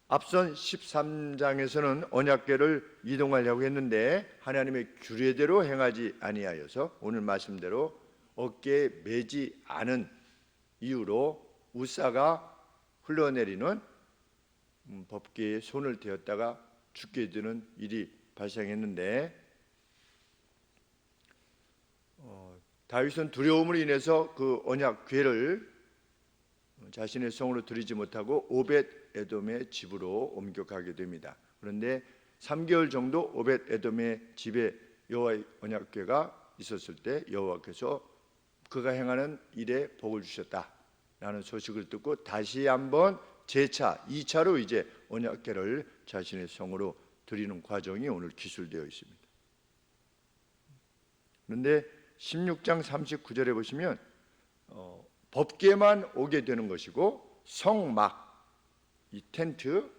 앞선 13장에서는 언약궤를 이동하려고 했는데 하나님의 규례대로 행하지 아니하여서 오늘 말씀대로 어깨에 매지 않은 이유로 우사가 흘러내리는 법궤에 손을 대었다가 죽게 되는 일이 발생했는데, 다윗은 두려움으로 인해서 그 언약궤를 자신의 성으로 들이지 못하고 오벳 에돔의 집으로 옮겨가게 됩니다. 그런데 3개월 정도 오벳 에돔의 집에 여호와의 언약궤가 있었을 때 여호와께서 그가 행하는 일에 복을 주셨다라는 소식을 듣고 다시 한번 재차 2차로 이제 언약궤를 자신의 성으로 드리는 과정이 오늘 기술되어 있습니다. 그런데 16장 39절에 보시면 법궤만 오게 되는 것이고 성막, 이 텐트,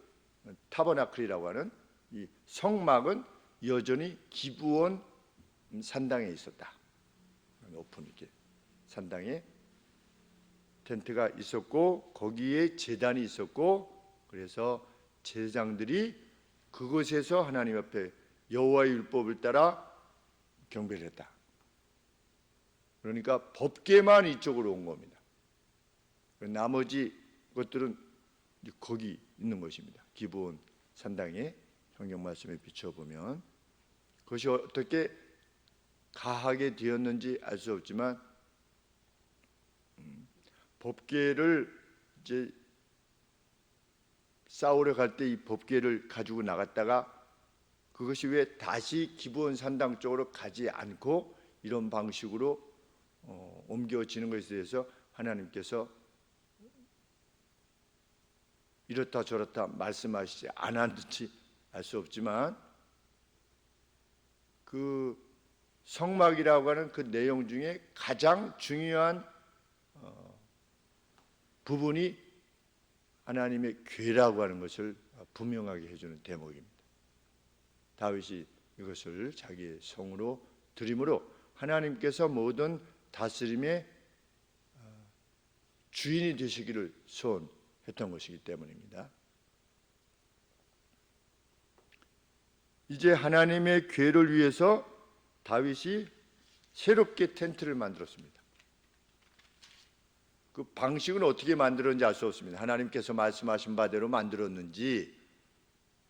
타버나클이라고 하는 이 성막은 여전히 기브온 산당에 있었다. 높은 이렇게 산당에 텐트가 있었고 거기에 제단이 있었고, 그래서 제사장들이 그곳에서 하나님 앞에 여호와의 율법을 따라 경배를 했다. 그러니까 법궤만 이쪽으로 온 겁니다. 나머지 것들은 거기 있는 것입니다. 기브온 산당에 성경 말씀에 비춰보면 그것이 어떻게 가하게 되었는지 알 수 없지만 법궤를 이제 싸우러 갈 때 이 법궤를 가지고 나갔다가 그것이 왜 다시 기브온 산당 쪽으로 가지 않고 이런 방식으로 옮겨지는 것에 대해서 하나님께서 이렇다 저렇다 말씀하시지 않았는지 알 수 없지만 그 성막이라고 하는 그 내용 중에 가장 중요한 부분이 하나님의 궤라고 하는 것을 분명하게 해주는 대목입니다. 다윗이 이것을 자기의 성으로 드림으로 하나님께서 모든 다스림의 주인이 되시기를 소원했던 것이기 때문입니다. 이제 하나님의 궤를 위해서 다윗이 새롭게 텐트를 만들었습니다. 그 방식은 어떻게 만들었는지 알 수 없습니다. 하나님께서 말씀하신 바대로 만들었는지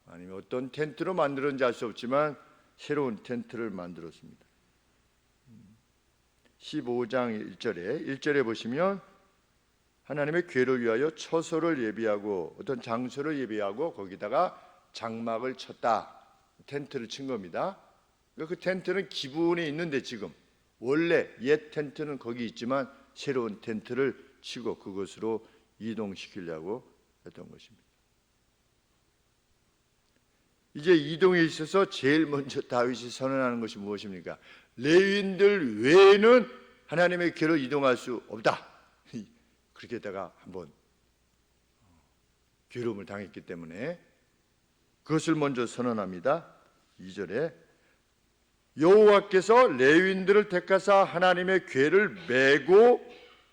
아니면 어떤 텐트로 만들었는지 알 수 없지만 새로운 텐트를 만들었습니다. 15장 1절에 보시면 하나님의 궤를 위하여 처소를 예비하고 어떤 장소를 예비하고 거기다가 장막을 쳤다. 텐트를 친 겁니다. 그 텐트는 기브온에 있는데 지금 원래 옛 텐트는 거기 있지만 새로운 텐트를 치고 그것으로 이동시키려고 했던 것입니다. 이제 이동에 있어서 제일 먼저 다윗이 선언하는 것이 무엇입니까? 레위인들 외에는 하나님의 궤로 이동할 수 없다. 그렇게다가 한번 괴로움을 당했기 때문에 그것을 먼저 선언합니다. 2절에 여호와께서 레위인들을 택하사 하나님의 궤를 메고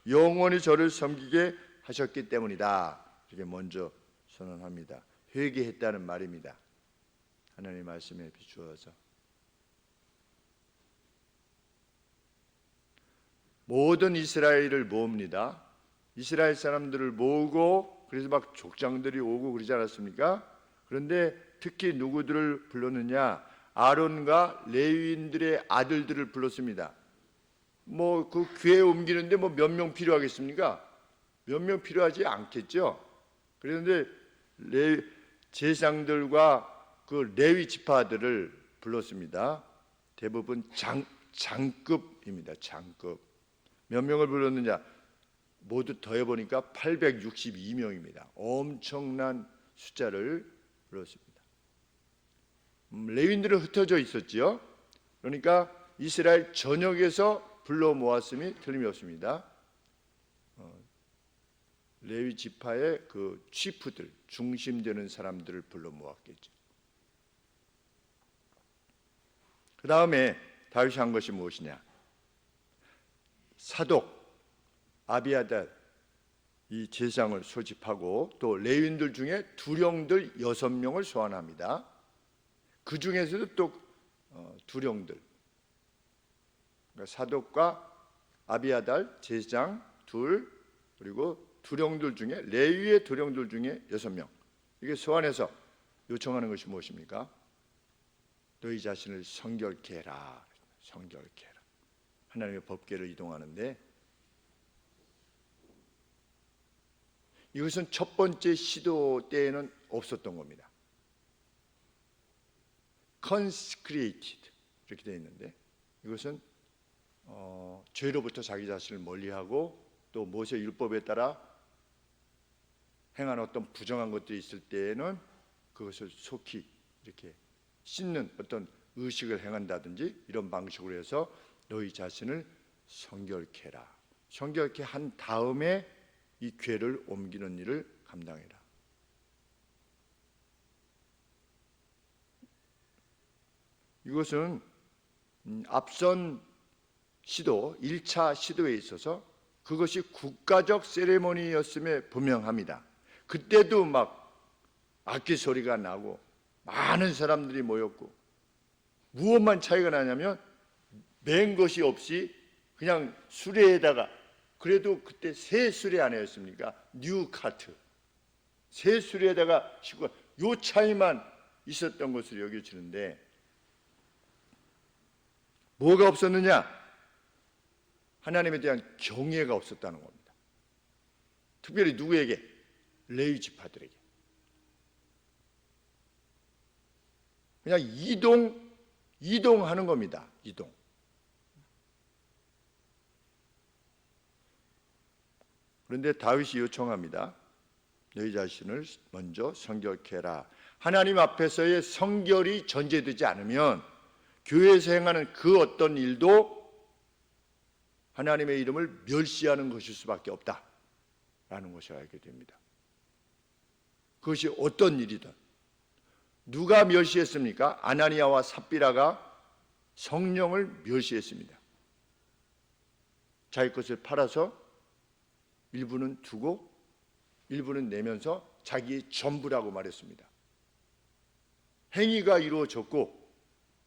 영원히 저를 섬기게 하셨기 때문이다. 이렇게 먼저 선언합니다. 회개했다는 말입니다. 하나님의 말씀에 비추어서 모든 이스라엘을 모읍니다. 이스라엘 사람들을 모으고 그래서 막 족장들이 오고 그러지 않았습니까? 그런데 특히 누구들을 불렀느냐? 아론과 레위인들의 아들들을 불렀습니다. 뭐 그 궤에 옮기는데 뭐 몇 명 필요하겠습니까? 몇 명 필요하지 않겠죠. 그런데 제사장들과 그 레위 지파들을 불렀습니다. 대부분 장급입니다. 장급. 몇 명을 불렀느냐? 모두 더해보니까 862명입니다. 엄청난 숫자를 불렀습니다. 레위인들은 흩어져 있었지요. 그러니까 이스라엘 전역에서 불러 모았음이 틀림이 없습니다. 레위 지파의 그 치프들, 중심되는 사람들을 불러 모았겠죠. 그 다음에 다윗이 한 것이 무엇이냐? 사독, 아비아달, 이 제사장을 소집하고 또 레위인들 중에 두령들 6명을 소환합니다. 그 중에서도 또 두령들, 그러니까 사독과 아비아달 제사장 둘, 그리고 두령들 중에 레위의 두령들 중에 6명, 이게 소환해서 요청하는 것이 무엇입니까? 너희 자신을 성결케 해라. 성결케 해라. 하나님의 법궤를 이동하는데, 이것은 첫 번째 시도 때에는 없었던 겁니다. consecrated 이렇게 되어 있는데, 이것은 죄로부터 자기 자신을 멀리하고 또 모세 율법에 따라 행한 어떤 부정한 것들이 있을 때에는 그것을 속히 이렇게 씻는 어떤 의식을 행한다든지 이런 방식으로 해서 너희 자신을 성결케 해라. 성결케 한 다음에 이 궤를 옮기는 일을 감당해라. 이것은 앞선 시도 1차 시도에 있어서 그것이 국가적 세레모니였음에 분명합니다. 그때도 막 악기 소리가 나고 많은 사람들이 모였고, 무엇만 차이가 나냐면 맨 것이 없이 그냥 수레에다가, 그래도 그때 새 수레 아니었습니까? 뉴 카트, 새 수레에다가 싣고, 요 차이만 있었던 것으로 여겨지는데, 뭐가 없었느냐? 하나님에 대한 경외가 없었다는 겁니다. 특별히 누구에게? 레위 지파들에게. 그냥 이동하는 겁니다. 이동. 그런데 다윗이 요청합니다. 너희 자신을 먼저 성결케 해라. 하나님 앞에서의 성결이 전제되지 않으면 교회에서 행하는 그 어떤 일도 하나님의 이름을 멸시하는 것일 수밖에 없다라는 것을 알게 됩니다. 그것이 어떤 일이든. 누가 멸시했습니까? 아나니아와 삽비라가 성령을 멸시했습니다. 자기 것을 팔아서 일부는 두고 일부는 내면서 자기의 전부라고 말했습니다. 행위가 이루어졌고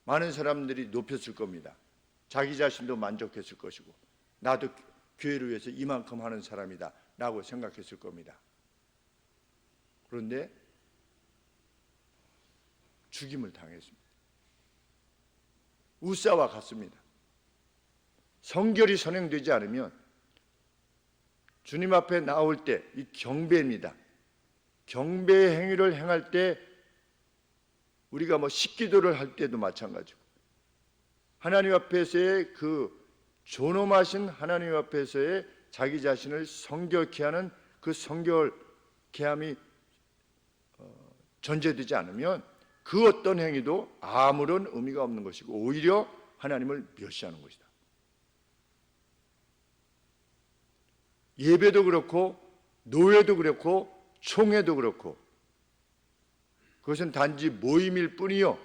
많은 사람들이 높였을 겁니다. 자기 자신도 만족했을 것이고, 나도 교회를 위해서 이만큼 하는 사람이다 라고 생각했을 겁니다. 그런데 죽임을 당했습니다. 우사와 같습니다. 성결이 선행되지 않으면 주님 앞에 나올 때 이 경배입니다. 경배 행위를 행할 때 우리가 식기도를 할 때도 마찬가지고, 하나님 앞에서의 그 존엄하신 하나님 앞에서의 자기 자신을 성결케 하는 그 성결케 함이 전제되지 않으면 그 어떤 행위도 아무런 의미가 없는 것이고 오히려 하나님을 멸시하는 것이다. 예배도 그렇고 노예도 그렇고 총회도 그렇고 그것은 단지 모임일 뿐이요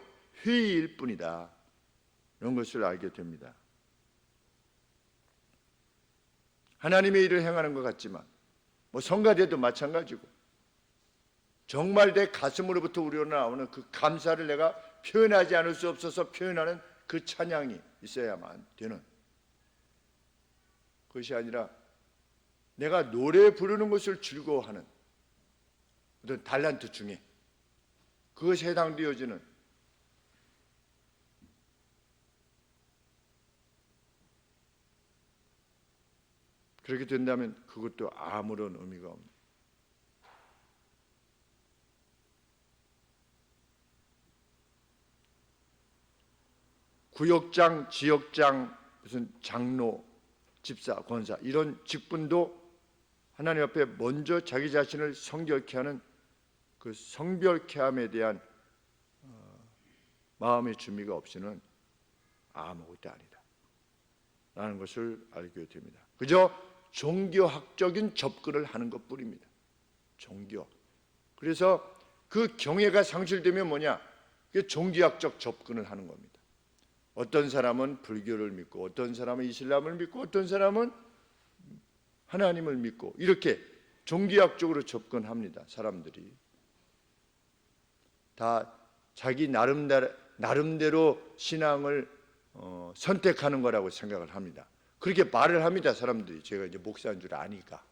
회의일 뿐이다. 이런 것을 알게 됩니다. 하나님의 일을 행하는 것 같지만 성가대도 마찬가지고, 정말 내 가슴으로부터 우러나오는 그 감사를 내가 표현하지 않을 수 없어서 표현하는 그 찬양이 있어야만 되는 것이 아니라 내가 노래 부르는 것을 즐거워하는 어떤 달란트 중에 그것이 해당되어지는, 그렇게 된다면 그것도 아무런 의미가 없는, 구역장, 지역장, 무슨 장로, 집사, 권사 이런 직분도 하나님 앞에 먼저 자기 자신을 성결케 하는 그 성별케함에 대한 마음의 준비가 없이는 아무것도 아니다 라는 것을 알게 됩니다. 그저 종교학적인 접근을 하는 것뿐입니다. 종교. 그래서 그 경외가 상실되면 뭐냐? 그게 종교학적 접근을 하는 겁니다. 어떤 사람은 불교를 믿고 어떤 사람은 이슬람을 믿고 어떤 사람은 하나님을 믿고 이렇게 종교학적으로 접근합니다. 사람들이 다 자기 나름대로 신앙을 선택하는 거라고 생각을 합니다. 그렇게 말을 합니다. 사람들이. 제가 이제 목사인 줄 아니까.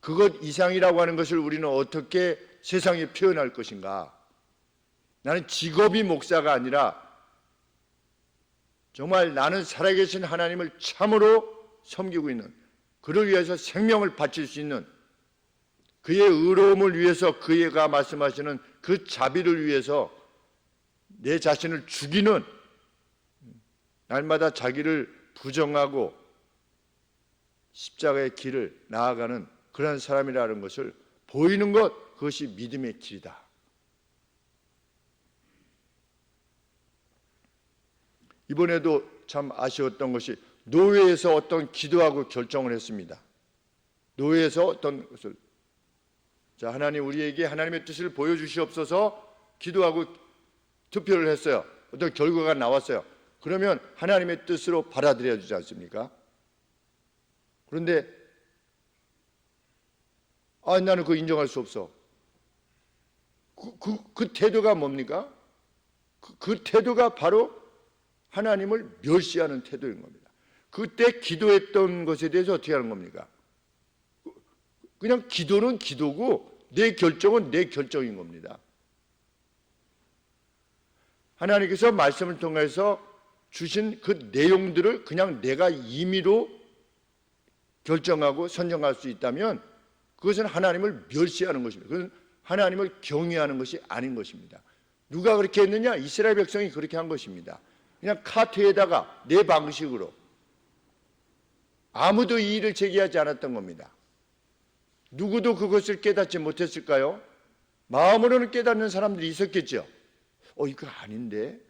그것 이상이라고 하는 것을 우리는 어떻게 세상에 표현할 것인가? 나는 직업이 목사가 아니라 정말 나는 살아계신 하나님을 참으로 섬기고 있는, 그를 위해서 생명을 바칠 수 있는, 그의 의로움을 위해서 그가 말씀하시는 그 자비를 위해서 내 자신을 죽이는, 날마다 자기를 부정하고 십자가의 길을 나아가는 그런 사람이라는 것을 보이는 것, 그것이 믿음의 길이다. 이번에도 참 아쉬웠던 것이 노회에서 어떤 기도하고 결정을 했습니다. 노회에서 어떤 것을, 자, 하나님 우리에게 하나님의 뜻을 보여주시옵소서 기도하고 투표를 했어요. 어떤 결과가 나왔어요. 그러면 하나님의 뜻으로 받아들여 주지 않습니까? 그런데 나는 그거 인정할 수 없어. 그 태도가 뭡니까? 그 태도가 바로 하나님을 멸시하는 태도인 겁니다. 그때 기도했던 것에 대해서 어떻게 하는 겁니까? 그냥 기도는 기도고 내 결정은 내 결정인 겁니다. 하나님께서 말씀을 통해서 주신 그 내용들을 그냥 내가 임의로 결정하고 선정할 수 있다면 그것은 하나님을 멸시하는 것입니다. 그것은 하나님을 경외하는 것이 아닌 것입니다. 누가 그렇게 했느냐? 이스라엘 백성이 그렇게 한 것입니다. 그냥 카트에다가 내 방식으로, 아무도 이의를 제기하지 않았던 겁니다. 누구도 그것을 깨닫지 못했을까요? 마음으로는 깨닫는 사람들이 있었겠죠. 이거 아닌데,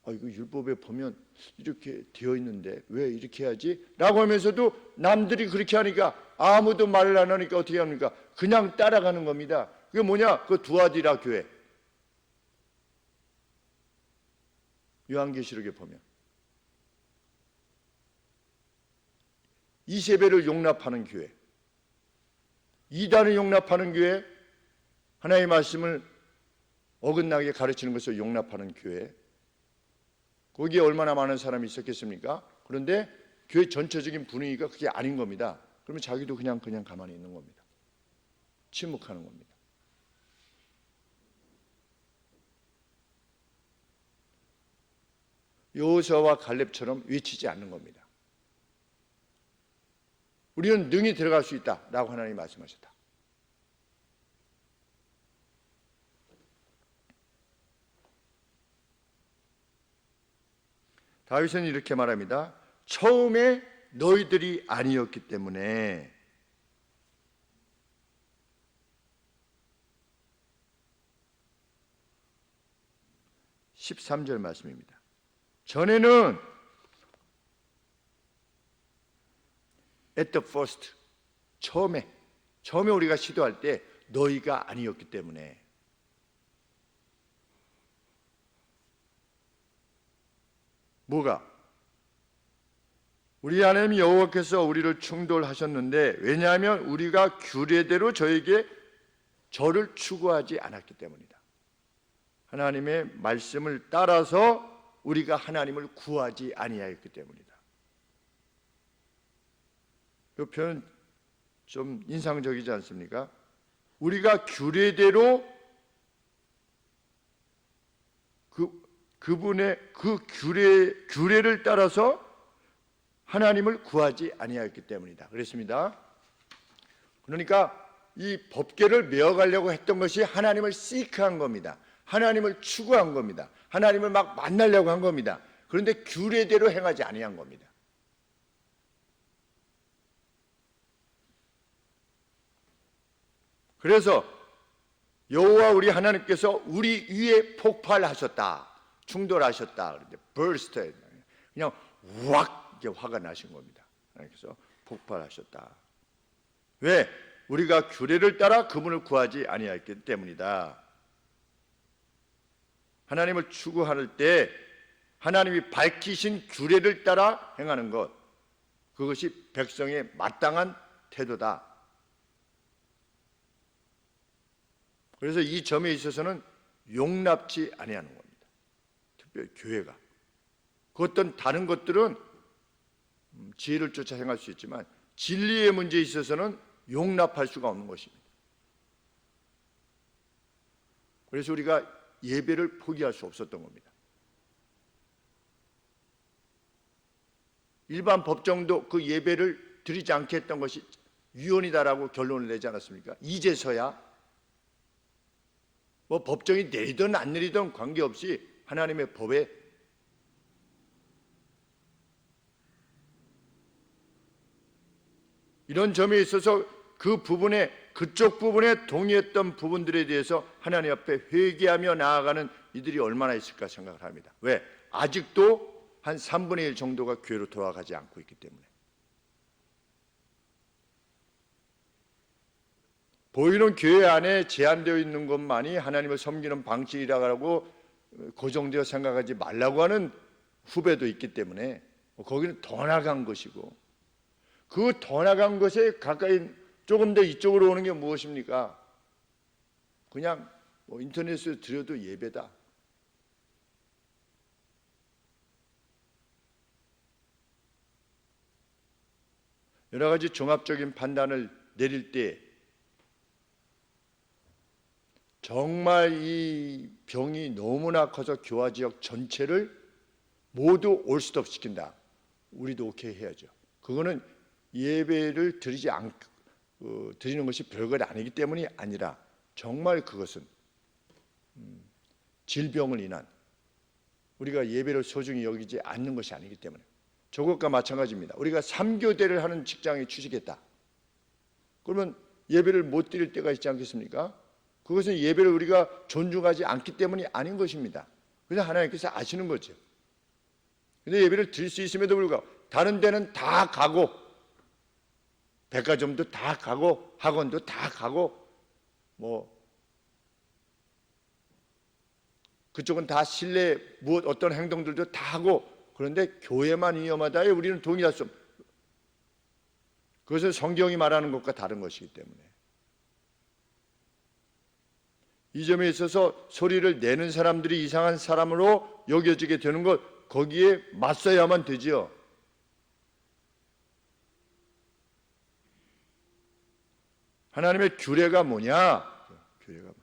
이거 율법에 보면 이렇게 되어 있는데 왜 이렇게 해야지? 라고 하면서도 남들이 그렇게 하니까, 아무도 말을 안 하니까 어떻게 합니까? 그냥 따라가는 겁니다. 그게 뭐냐? 그 두아디라 교회, 요한계시록에 보면 이세벨을 용납하는 교회, 이단을 용납하는 교회, 하나님의 말씀을 어긋나게 가르치는 것을 용납하는 교회, 거기에 얼마나 많은 사람이 있었겠습니까? 그런데 교회 전체적인 분위기가 그게 아닌 겁니다. 그러면 자기도 그냥 가만히 있는 겁니다. 침묵하는 겁니다. 여호수아와 갈렙처럼 외치지 않는 겁니다. 우리는 능히 들어갈 수 있다라고 하나님이 말씀하셨다. 다윗은 이렇게 말합니다. 처음에 너희들이 아니었기 때문에, 13절 말씀입니다. 전에는 at the first, 처음에 우리가 시도할 때 너희가 아니었기 때문에, 뭐가? 우리 하나님 여호와께서 우리를 충돌하셨는데, 왜냐하면 우리가 규례대로 저를 추구하지 않았기 때문이다. 하나님의 말씀을 따라서 우리가 하나님을 구하지 아니하였기 때문이다. 이 표현 좀 인상적이지 않습니까? 우리가 규례대로 그분의 그 규례를 따라서 하나님을 구하지 아니하였기 때문이다. 그랬습니다. 그러니까 이 법궤를 메어가려고 했던 것이 하나님을 시크한 겁니다. 하나님을 추구한 겁니다. 하나님을 막 만나려고 한 겁니다. 그런데 규례대로 행하지 아니한 겁니다. 그래서 여호와 우리 하나님께서 우리 위에 폭발하셨다, 충돌하셨다. 그런데 burst, 그냥 확 이렇게 화가 나신 겁니다. 하나님께서 폭발하셨다. 왜? 우리가 규례를 따라 그분을 구하지 아니하였기 때문이다. 하나님을 추구할 때 하나님이 밝히신 규례를 따라 행하는 것, 그것이 백성의 마땅한 태도다. 그래서 이 점에 있어서는 용납치 아니하는 겁니다. 특별히 교회가. 그 어떤 다른 것들은 지혜를 쫓아 행할 수 있지만 진리의 문제에 있어서는 용납할 수가 없는 것입니다. 그래서 우리가 예배를 포기할 수 없었던 겁니다. 일반 법정도 그 예배를 드리지 않게 했던 것이 위헌이다라고 결론을 내지 않았습니까? 이제서야 뭐 법정이 내리든 안 내리든 관계없이 하나님의 법에 이런 점에 있어서 그쪽 부분에 동의했던 부분들에 대해서 하나님 앞에 회개하며 나아가는 이들이 얼마나 있을까 생각을 합니다. 왜? 아직도 한 3분의 1 정도가 교회로 돌아가지 않고 있기 때문에. 보이는 교회 안에 제한되어 있는 것만이 하나님을 섬기는 방식이라고 고정되어 생각하지 말라고 하는 후배도 있기 때문에 거기는 더 나간 것이고, 그 더 나간 것에 가까이 조금 더 이쪽으로 오는 게 무엇입니까? 그냥 인터넷에서 드려도 예배다. 여러 가지 종합적인 판단을 내릴 때 정말 이 병이 너무나 커서 교화 지역 전체를 모두 올스톱 시킨다. 우리도 오케이 해야죠. 그거는 예배를 드리는 것이 별것 아니기 때문이 아니라 정말 그것은 질병을 인한 우리가 예배를 소중히 여기지 않는 것이 아니기 때문에. 저것과 마찬가지입니다. 우리가 3교대를 하는 직장에 취직했다. 그러면 예배를 못 드릴 때가 있지 않겠습니까? 그것은 예배를 우리가 존중하지 않기 때문이 아닌 것입니다. 그래서 하나님께서 아시는 거죠. 근데 예배를 드릴 수 있음에도 불구하고 다른 데는 다 가고, 백화점도 다 가고, 학원도 다 가고, 그쪽은 다 실내 어떤 행동들도 다 하고, 그런데 교회만 위험하다에 우리는 동의할 수 없습니다. 그것은 성경이 말하는 것과 다른 것이기 때문에. 이 점에 있어서 소리를 내는 사람들이 이상한 사람으로 여겨지게 되는 것, 거기에 맞서야만 되지요. 하나님의 규례가 뭐냐? 규례가 뭐냐?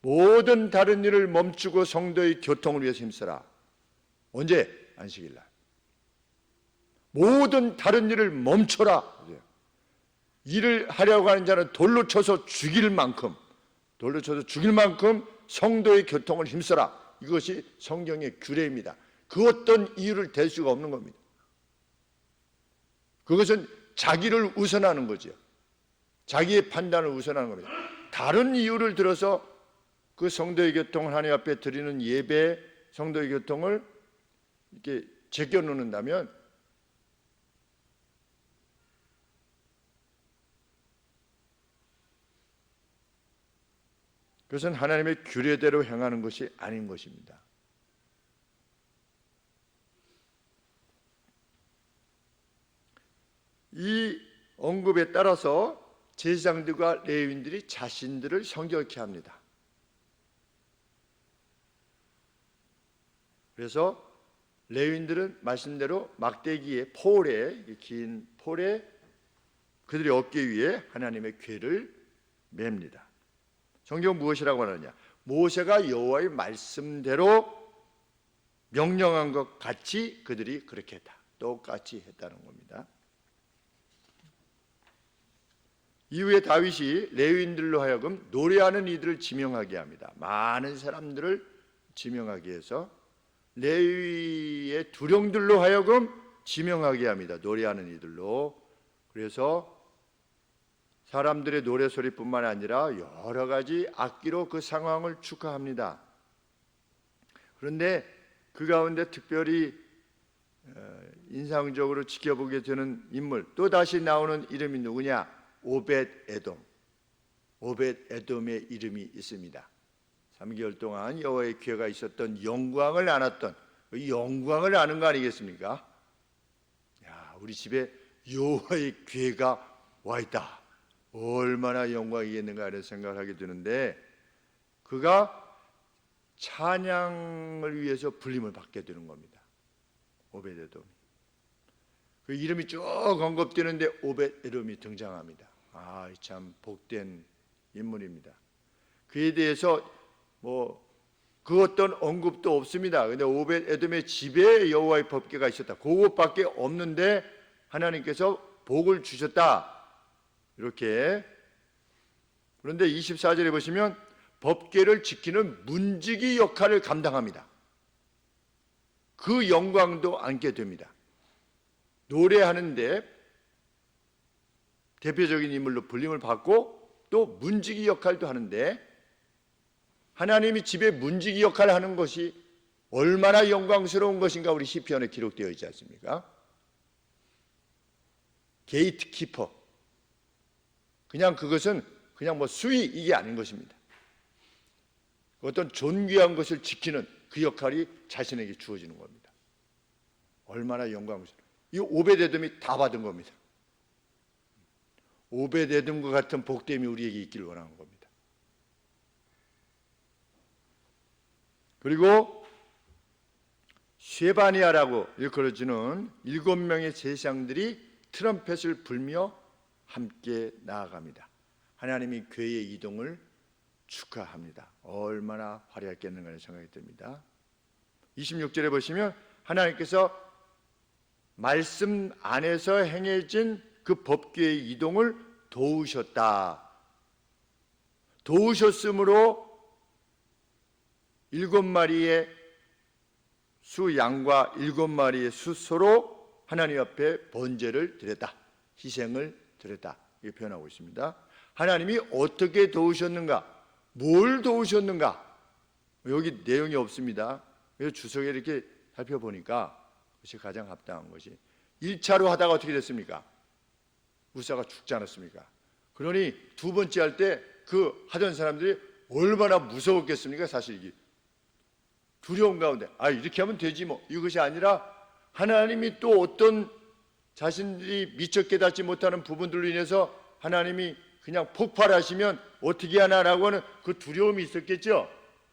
모든 다른 일을 멈추고 성도의 교통을 위해서 힘써라. 언제? 안식일 날. 모든 다른 일을 멈춰라. 일을 하려고 하는 자는 돌로 쳐서 죽일 만큼 성도의 교통을 힘써라. 이것이 성경의 규례입니다. 그 어떤 이유를 댈 수가 없는 겁니다. 그것은 자기를 우선하는 거죠. 자기의 판단을 우선하는 겁니다. 다른 이유를 들어서 그 성도의 교통을 하나님 앞에 드리는 예배, 성도의 교통을 이렇게 제껴놓는다면 그것은 하나님의 규례대로 행하는 것이 아닌 것입니다. 이 언급에 따라서 제사장들과 레위인들이 자신들을 성결케 합니다. 그래서 레위인들은 말씀대로 막대기에 긴 폴에 그들의 어깨 위에 하나님의 궤를 맵니다. 성경 무엇이라고 하느냐? 모세가 여호와의 말씀대로 명령한 것 같이 그들이 그렇게 했다. 똑같이 했다는 겁니다. 이후에 다윗이 레위인들로 하여금 노래하는 이들을 지명하게 합니다. 많은 사람들을 지명하게 해서 레위의 두령들로 하여금 지명하게 합니다. 노래하는 이들로. 그래서 사람들의 노래소리뿐만 아니라 여러 가지 악기로 그 상황을 축하합니다. 그런데 그 가운데 특별히 인상적으로 지켜보게 되는 인물, 또 다시 나오는 이름이 누구냐? 오벳에돔. 오벳에돔의 이름이 있습니다. 3개월 동안 여호와의 기회가 있었던 영광을 안았던 영광을 아는 거 아니겠습니까? 야, 우리 집에 여호와의 괴가 와 있다. 얼마나 영광이겠는가 이런 생각을 하게 되는데, 그가 찬양을 위해서 불림을 받게 되는 겁니다. 오벳에돔. 그 이름이 쭉 언급되는데 오벳에돔이 등장합니다. 아, 참 복된 인물입니다. 그에 대해서 그 어떤 언급도 없습니다. 근데 오벳에돔의 집에 여호와의 법궤가 있었다. 그것밖에 없는데 하나님께서 복을 주셨다. 이렇게. 그런데 24절에 보시면 법궤를 지키는 문지기 역할을 감당합니다. 그 영광도 안게 됩니다. 노래하는데 대표적인 인물로 불림을 받고 또 문지기 역할도 하는데, 하나님이 집에 문지기 역할을 하는 것이 얼마나 영광스러운 것인가 우리 시편에 기록되어 있지 않습니까? 게이트 키퍼. 그냥 그것은 그냥 수위 이게 아닌 것입니다. 어떤 존귀한 것을 지키는 그 역할이 자신에게 주어지는 겁니다. 얼마나 영광스러워. 이 오벳에돔이 다 받은 겁니다. 오벳에돔과 같은 복됨이 우리에게 있기를 원하는 겁니다. 그리고 쉐바니아라고 일컬어지는 7명의 제사장들이 트럼펫을 불며 함께 나아갑니다. 하나님이 괴의 이동을 축하합니다. 얼마나 화려했겠는가 생각이 듭니다. 26절에 보시면 하나님께서 말씀 안에서 행해진 그 법궤의 이동을 도우셨다. 도우셨으므로 7마리의 수 양과 7마리의 수 소로 하나님 앞에 번제를 드렸다. 희생을 드렸다. 이렇게 표현하고 있습니다. 하나님이 어떻게 도우셨는가? 뭘 도우셨는가? 여기 내용이 없습니다. 주석에 이렇게 살펴보니까 그것이 가장 합당한 것이, 1차로 하다가 어떻게 됐습니까? 우사가 죽지 않았습니까? 그러니 두 번째 할 때 그 하던 사람들이 얼마나 무서웠겠습니까? 사실 이게 두려운 가운데 이렇게 하면 되지 뭐, 이것이 아니라 하나님이 또 어떤 자신들이 미처 깨닫지 못하는 부분들로 인해서 하나님이 그냥 폭발하시면 어떻게 하나라고 하는 그 두려움이 있었겠죠.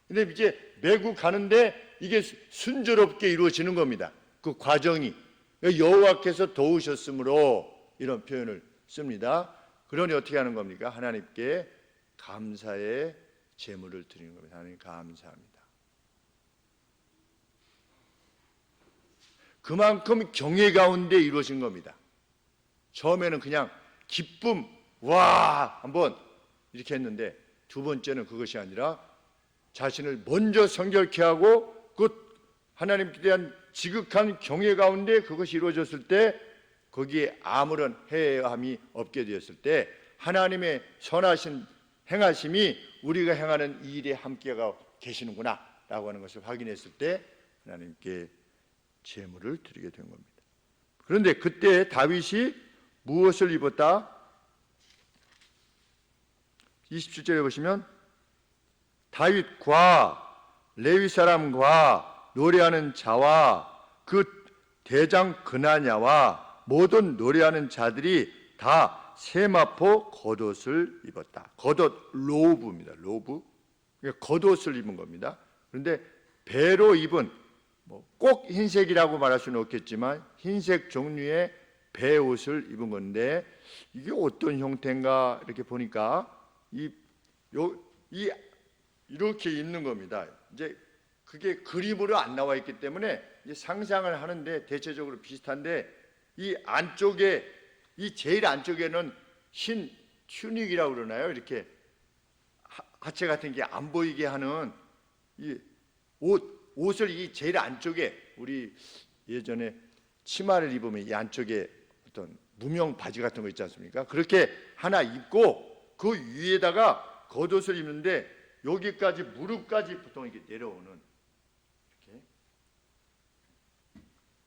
근데 이제 메고 가는데 이게 순조롭게 이루어지는 겁니다. 그 과정이. 여호와께서 도우셨으므로 이런 표현을 씁니다. 그러니 어떻게 하는 겁니까? 하나님께 감사의 제물을 드리는 겁니다. 하나님 감사합니다. 그만큼 경외 가운데 이루어진 겁니다. 처음에는 그냥 기쁨, 와 한번 이렇게 했는데, 두 번째는 그것이 아니라 자신을 먼저 성결케 하고 그 하나님께 대한 지극한 경외 가운데 그것이 이루어졌을 때, 거기에 아무런 해함이 없게 되었을 때 하나님의 선하신 행하심이 우리가 행하는 이 일에 함께가 계시는구나 라고 하는 것을 확인했을 때 하나님께 제물을 드리게 된 겁니다. 그런데 그때 다윗이 무엇을 입었다? 27절에 보시면 다윗과 레위 사람과 노래하는 자와 그 대장 그나냐와 모든 노래하는 자들이 다 세마포 겉옷을 입었다. 겉옷 로브입니다. 로브. 겉옷을 입은 겁니다. 그런데 배로 입은 꼭 흰색이라고 말할 수는 없겠지만 흰색 종류의 배옷을 입은 건데, 이게 어떤 형태인가 이렇게 보니까 이렇게 입는 겁니다. 이제 그게 그림으로 안 나와 있기 때문에 이제 상상을 하는데 대체적으로 비슷한데, 이 안쪽에, 이 제일 안쪽에는 흰 튜닉이라고 그러나요? 이렇게 하체 같은 게 안 보이게 하는 이 옷을 이 제일 안쪽에, 우리 예전에 치마를 입으면 이 안쪽에 어떤 무명 바지 같은 거 있지 않습니까? 그렇게 하나 입고 그 위에다가 겉옷을 입는데 여기까지 무릎까지 보통 이렇게 내려오는, 이렇게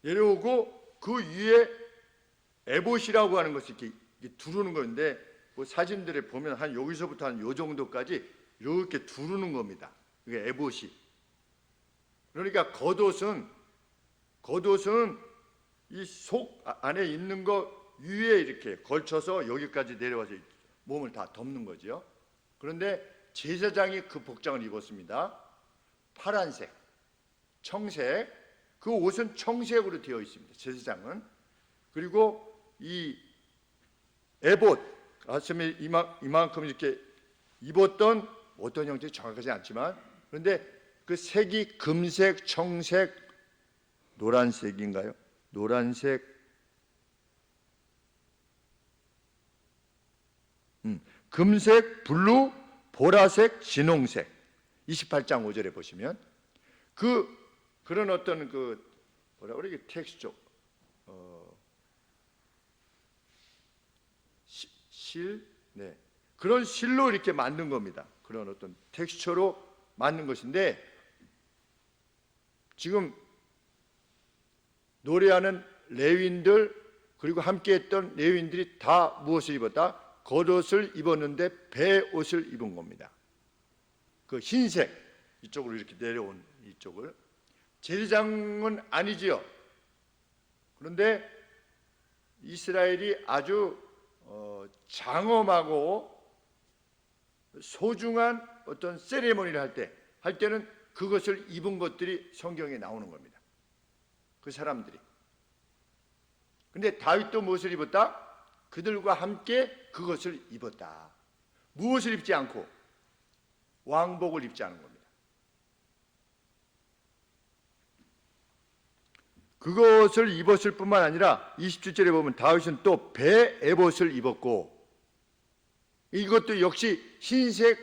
내려오고 그 위에 에봇이라고 하는 것이 이렇게 두르는 건데, 그 사진들에 보면 한 여기서부터 한 요 정도까지 이렇게 두르는 겁니다. 이게 에봇이. 그러니까 겉옷은 겉옷은 이 속 안에 있는 거 위에 이렇게 걸쳐서 여기까지 내려와서 몸을 다 덮는 거죠. 그런데 제사장이 그 복장을 입었습니다. 파란색, 청색, 그 옷은 청색으로 되어 있습니다. 제사장은. 그리고 이 에봇, 가슴에 이만큼 이렇게 입었던 어떤 형태 정확하지 않지만, 그런데 그 색이 금색, 청색, 노란색인가요? 노란색, 금색, 블루, 보라색, 진홍색. 28장 5절에 보시면 그런 어떤 그 뭐라 그래, 이게 텍스처, 네, 그런 실로 이렇게 만든 겁니다. 그런 어떤 텍스처로 만든 것인데, 지금 노래하는 레위인들 그리고 함께했던 레위인들이 다 무엇을 입었다? 겉옷을 입었는데 배옷을 입은 겁니다. 그 흰색 이쪽으로 이렇게 내려온 이쪽을. 제사장은 아니지요. 그런데 이스라엘이 아주 장엄하고 소중한 어떤 세레모니를 할 때는 그것을 입은 것들이 성경에 나오는 겁니다. 그 사람들이. 근데 다윗도 무엇을 입었다? 그들과 함께 그것을 입었다. 무엇을 입지 않고? 왕복을 입지 않은 겁니다. 그것을 입었을 뿐만 아니라 27절에 보면 다윗은 또 배 에봇을 입었고, 이것도 역시 흰색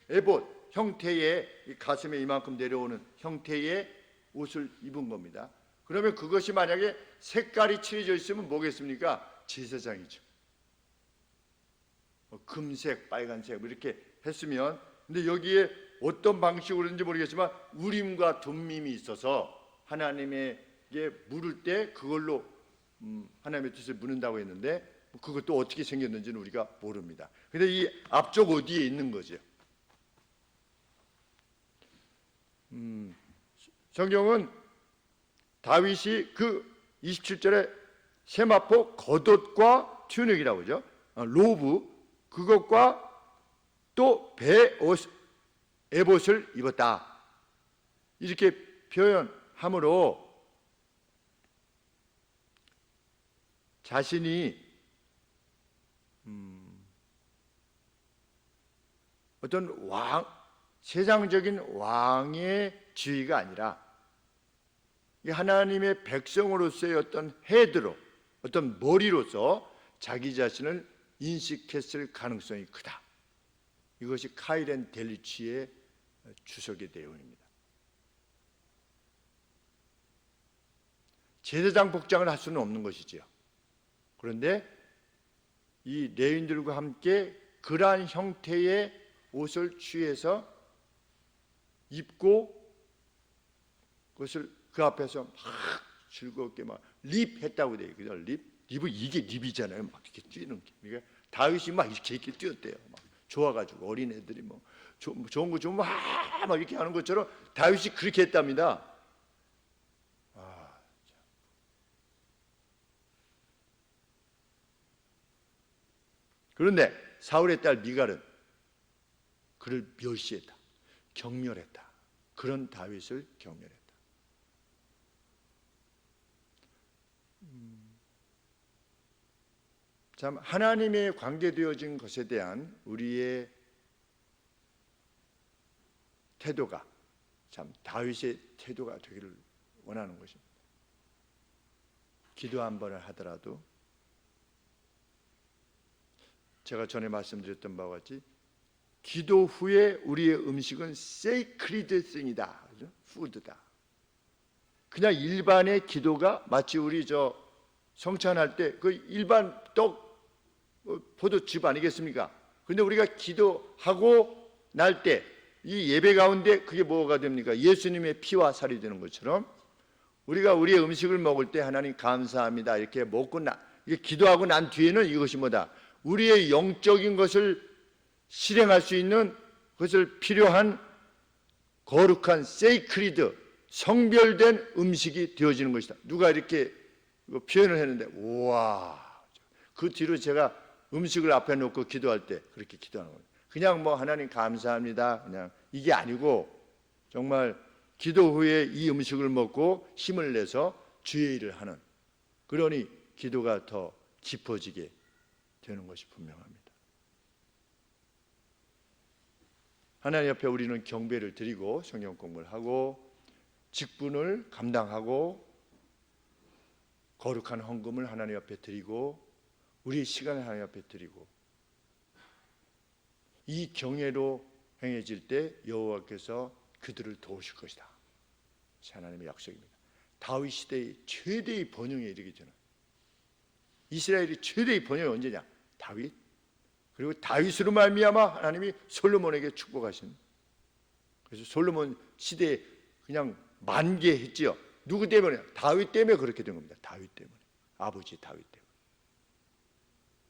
에봇 형태의, 가슴에 이만큼 내려오는 형태의 옷을 입은 겁니다. 그러면 그것이 만약에 색깔이 칠해져 있으면 뭐겠습니까? 제사장이죠. 금색, 빨간색 이렇게 했으면, 근데 여기에 어떤 방식으로인지 모르겠지만 우림과 둠밈이 있어서 하나님에게 물을 때 그걸로 하나님의 뜻을 묻는다고 했는데, 그것도 어떻게 생겼는지는 우리가 모릅니다. 근데 이 앞쪽 어디에 있는 거죠. 성경은 다윗이 그 27절에 세마포 겉옷과 튜닉이라고 하죠. 로브, 그것과 또 배옷, 에봇을 입었다. 이렇게 표현함으로 자신이 어떤 세상적인 왕의 지위가 아니라 하나님의 백성으로서의 어떤 헤드로, 어떤 머리로서 자기 자신을 인식했을 가능성이 크다. 이것이 카일앤 델리치의 주석의 내용입니다. 제사장 복장을 할 수는 없는 것이지요. 그런데 이 레위인들과 함께 그러한 형태의 옷을 취해서 입고 그것을 그 앞에서 막 즐겁게 막 립했다고 돼요. 그죠? 립은 이게 립이잖아요. 막 이렇게 뛰는 게. 그러니까 다윗이 막 이렇게 뛰었대요. 막 좋아가지고 어린애들이 뭐 좋은 거 좀 막 이렇게 하는 것처럼 다윗이 그렇게 했답니다. 그런데 사울의 딸 미갈은 그를 멸시했다, 경멸했다. 그런 다윗을 경멸했다. 참 하나님의 관계되어진 것에 대한 우리의 태도가 참 다윗의 태도가 되기를 원하는 것입니다. 기도 한 번을 하더라도 제가 전에 말씀드렸던 바와 같이 기도 후에 우리의 음식은 sacred thing이다. 그죠? 푸드다. 그냥 일반의 기도가 마치 우리 성찬할 때 그 일반 떡 포도즙 아니겠습니까? 그런데 우리가 기도하고 날 때 이 예배 가운데 그게 뭐가 됩니까? 예수님의 피와 살이 되는 것처럼 우리가 우리의 음식을 먹을 때 하나님 감사합니다 이렇게 먹고 이게 기도하고 난 뒤에는 이것이 뭐다? 우리의 영적인 것을 실행할 수 있는 것을 필요한 거룩한 세이크리드 성별된 음식이 되어지는 것이다. 누가 이렇게 표현을 했는데, 우와. 그 뒤로 제가 음식을 앞에 놓고 기도할 때 그렇게 기도하는 거예요. 그냥 뭐 하나님 감사합니다, 그냥 이게 아니고 정말 기도 후에 이 음식을 먹고 힘을 내서 주의 일을 하는, 그러니 기도가 더 깊어지게 되는 것이 분명합니다. 하나님 옆에 우리는 경배를 드리고 성경 공부를 하고 직분을 감당하고 거룩한 헌금을 하나님 앞에 드리고 우리의 시간을 하나님 앞에 드리고, 이 경외로 행해질 때 여호와께서 그들을 도우실 것이다. 하나님의 약속입니다. 다윗 시대의 최대의 번영에 이르기 전에, 이스라엘의 최대의 번영이 언제냐? 다윗. 그리고 다윗으로 말미암아 하나님이 솔로몬에게 축복하신, 그래서 솔로몬 시대에 그냥 만개했지요. 누구 때문에? 다윗 때문에 그렇게 된 겁니다. 다윗 때문에, 아버지 다윗 때문에.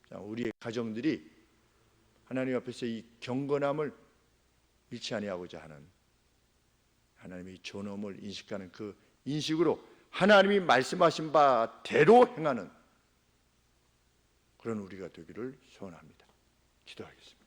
자, 우리의 가정들이 하나님 앞에서 이 경건함을 잃지 아니하고자 하는, 하나님의 존엄을 인식하는 그 인식으로 하나님이 말씀하신 바대로 행하는 그런 우리가 되기를 소원합니다. 기도하겠습니다.